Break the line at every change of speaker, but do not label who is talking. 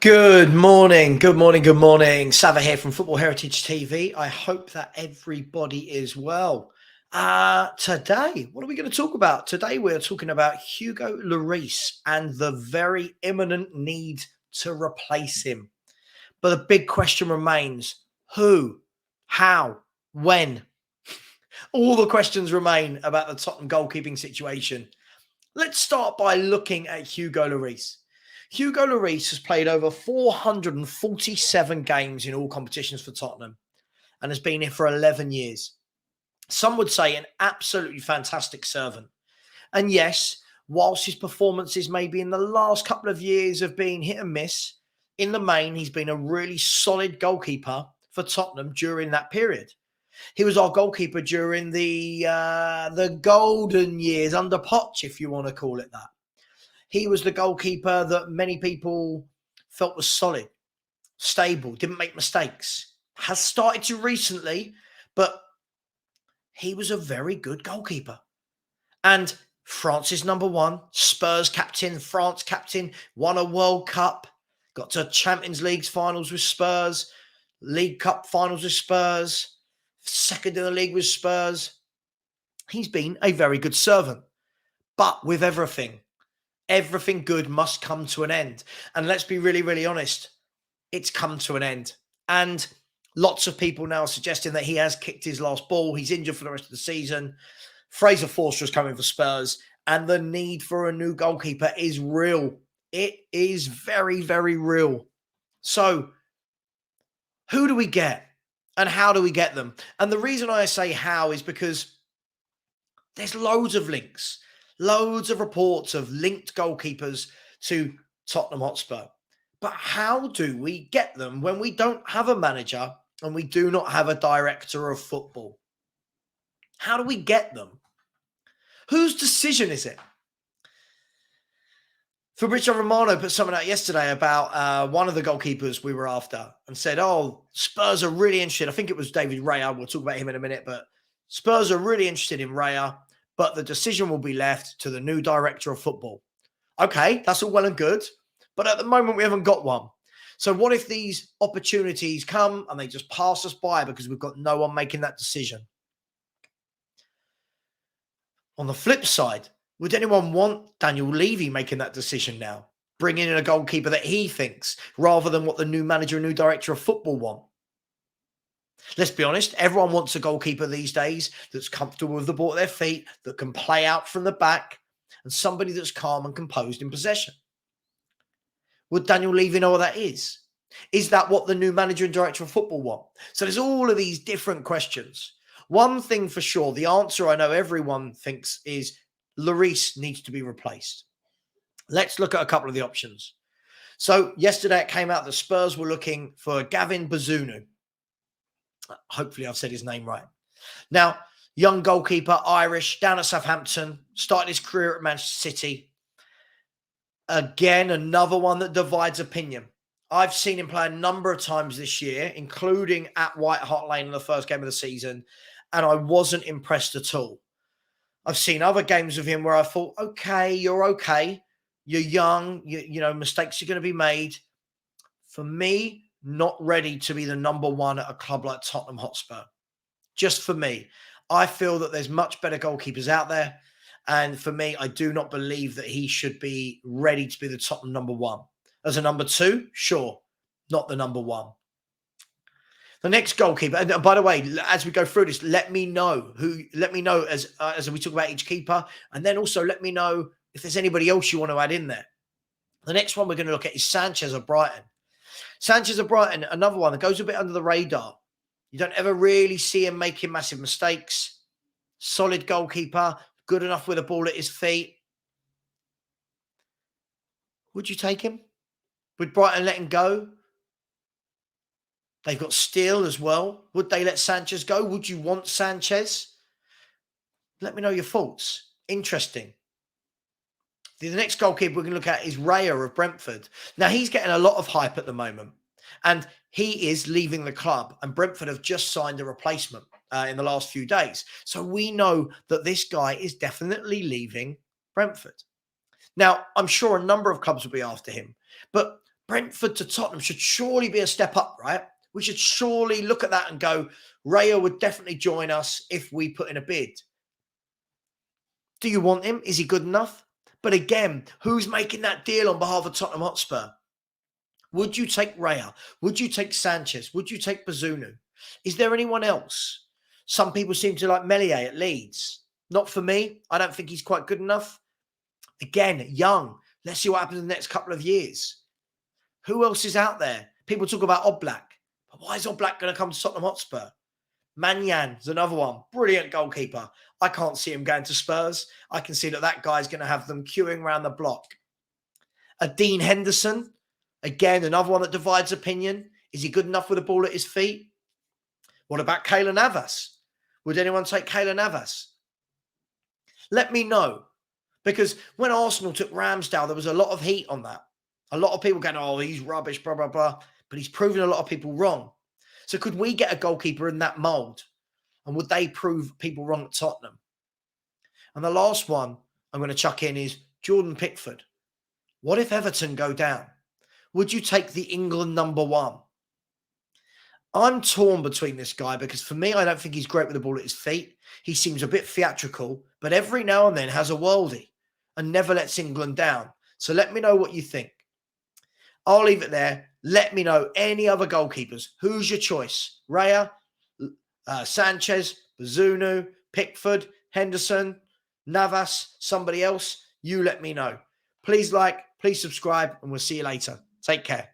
Good morning, good morning, good morning. Sava here from Football Heritage TV. I hope that everybody is well. Today, what are we going to talk about? Today, we're talking about HUGO LLORIS and the very imminent need to replace him. But the big question remains: who, how, when? All the questions remain about the Tottenham goalkeeping situation. Let's start by looking at HUGO LLORIS. HUGO LLORIS has played over 447 games in all competitions for Tottenham and has been here for 11 years. Some would say an absolutely fantastic servant. And yes, whilst his performances maybe in the last couple of years have been hit and miss, in the main, he's been a really solid goalkeeper for Tottenham during that period. He was our goalkeeper during the golden years under Poch, if you want to call it that. He was the goalkeeper that many people felt was solid, stable, didn't make mistakes. Has started to recently, but he was a very good goalkeeper. And France's number one, Spurs captain, France captain, won a World Cup, got to Champions League finals with Spurs, League Cup finals with Spurs, second in the league with Spurs. He's been a very good servant. But with everything good must come to an end. And let's be really, really honest, it's come to an end. And lots of people now are suggesting that he has kicked his last ball. He's injured for the rest of the season. Fraser Forster is coming for Spurs. And the need for a new goalkeeper is real. It is very, very real. So who do we get? And how do we get them? And the reason I say how is because there's loads of links. Loads of reports of linked goalkeepers to Tottenham Hotspur. But how do we get them when we don't have a manager and we do not have a director of football? How do we get them? Whose decision is it? Fabrizio Romano put something out yesterday about one of the goalkeepers we were after and said, oh, Spurs are really interested. I think it was David Raya. We'll talk about him in a minute, but Spurs are really interested in Raya, but the decision will be left to the new director of football. Okay, that's all well and good, but at the moment we haven't got one. So what if these opportunities come and they just pass us by because we've got no one making that decision? On the flip side, would anyone want Daniel Levy making that decision now? Bringing in a goalkeeper that he thinks, rather than what the new manager and new director of football want? Let's be honest, everyone wants a goalkeeper these days that's comfortable with the ball at their feet, that can play out from the back, and somebody that's calm and composed in possession. Would Daniel Levy know what that is? Is that what the new manager and director of football want? So there's all of these different questions. One thing for sure, the answer I know everyone thinks is LLORIS needs to be replaced. Let's look at a couple of the options. So yesterday it came out that Spurs were looking for Gavin Bazunu. Hopefully I've said his name right. Now, young goalkeeper, Irish, down at Southampton, started his career at Manchester City. Again, another one that divides opinion. I've seen him play a number of times this year, including at White Hart Lane in the first game of the season, and I wasn't impressed at all. I've seen other games of him where I thought, okay, you're young, you know, mistakes are going to be made. For me, not ready to be the number one at a club like Tottenham Hotspur. Just for me. I feel that there's much better goalkeepers out there. And for me, I do not believe that he should be ready to be the Tottenham number one. As a number two, sure, not the number one. The next goalkeeper, and by the way, as we go through this, let me know as we talk about each keeper, and then also let me know if there's anybody else you want to add in there. The next one we're going to look at is Sanchez of Brighton. Sanchez of Brighton, another one that goes a bit under the radar. You don't ever really see him making massive mistakes. Solid goalkeeper, good enough with a ball at his feet. Would you take him? Would Brighton let him go? They've got Steele as well. Would they let Sanchez go? Would you want Sanchez? Let me know your thoughts. Interesting. The next goalkeeper we're going to look at is Raya of Brentford. Now, he's getting a lot of hype at the moment, and he is leaving the club, and Brentford have just signed a replacement in the last few days. So we know that this guy is definitely leaving Brentford. Now, I'm sure a number of clubs will be after him, but Brentford to Tottenham should surely be a step up, right? We should surely look at that and go, Raya would definitely join us if we put in a bid. Do you want him? Is he good enough? But again, who's making that deal on behalf of Tottenham Hotspur? Would you take Raya? Would you take Sanchez? Would you take Bazunu? Is there anyone else? Some people seem to like Melier at Leeds. Not for me. I don't think he's quite good enough. Again, young. Let's see what happens in the next couple of years. Who else is out there? People talk about Oblak. But why is Oblak going to come to Tottenham Hotspur? Manyan's another one. Brilliant goalkeeper. I can't see him going to Spurs. I can see that guy's going to have them queuing around the block. A Dean Henderson. Again, another one that divides opinion. Is he good enough with the ball at his feet? What about Keylor Navas? Would anyone take Keylor Navas? Let me know. Because when Arsenal took Ramsdale, there was a lot of heat on that. A lot of people going, oh, he's rubbish, blah, blah, blah. But he's proven a lot of people wrong. So could we get a goalkeeper in that mould? And would they prove people wrong at Tottenham? And the last one I'm going to chuck in is Jordan Pickford. What if Everton go down? Would you take the England #1? I'm torn between this guy because for me, I don't think he's great with the ball at his feet. He seems a bit theatrical, but every now and then has a worldie and never lets England down. So let me know what you think. I'll leave it there. Let me know any other goalkeepers. Who's your choice? Raya, Sanchez, Bazunu, Pickford, Henderson, Navas, somebody else? You let me know. Please like, please subscribe, and we'll see you later. Take care.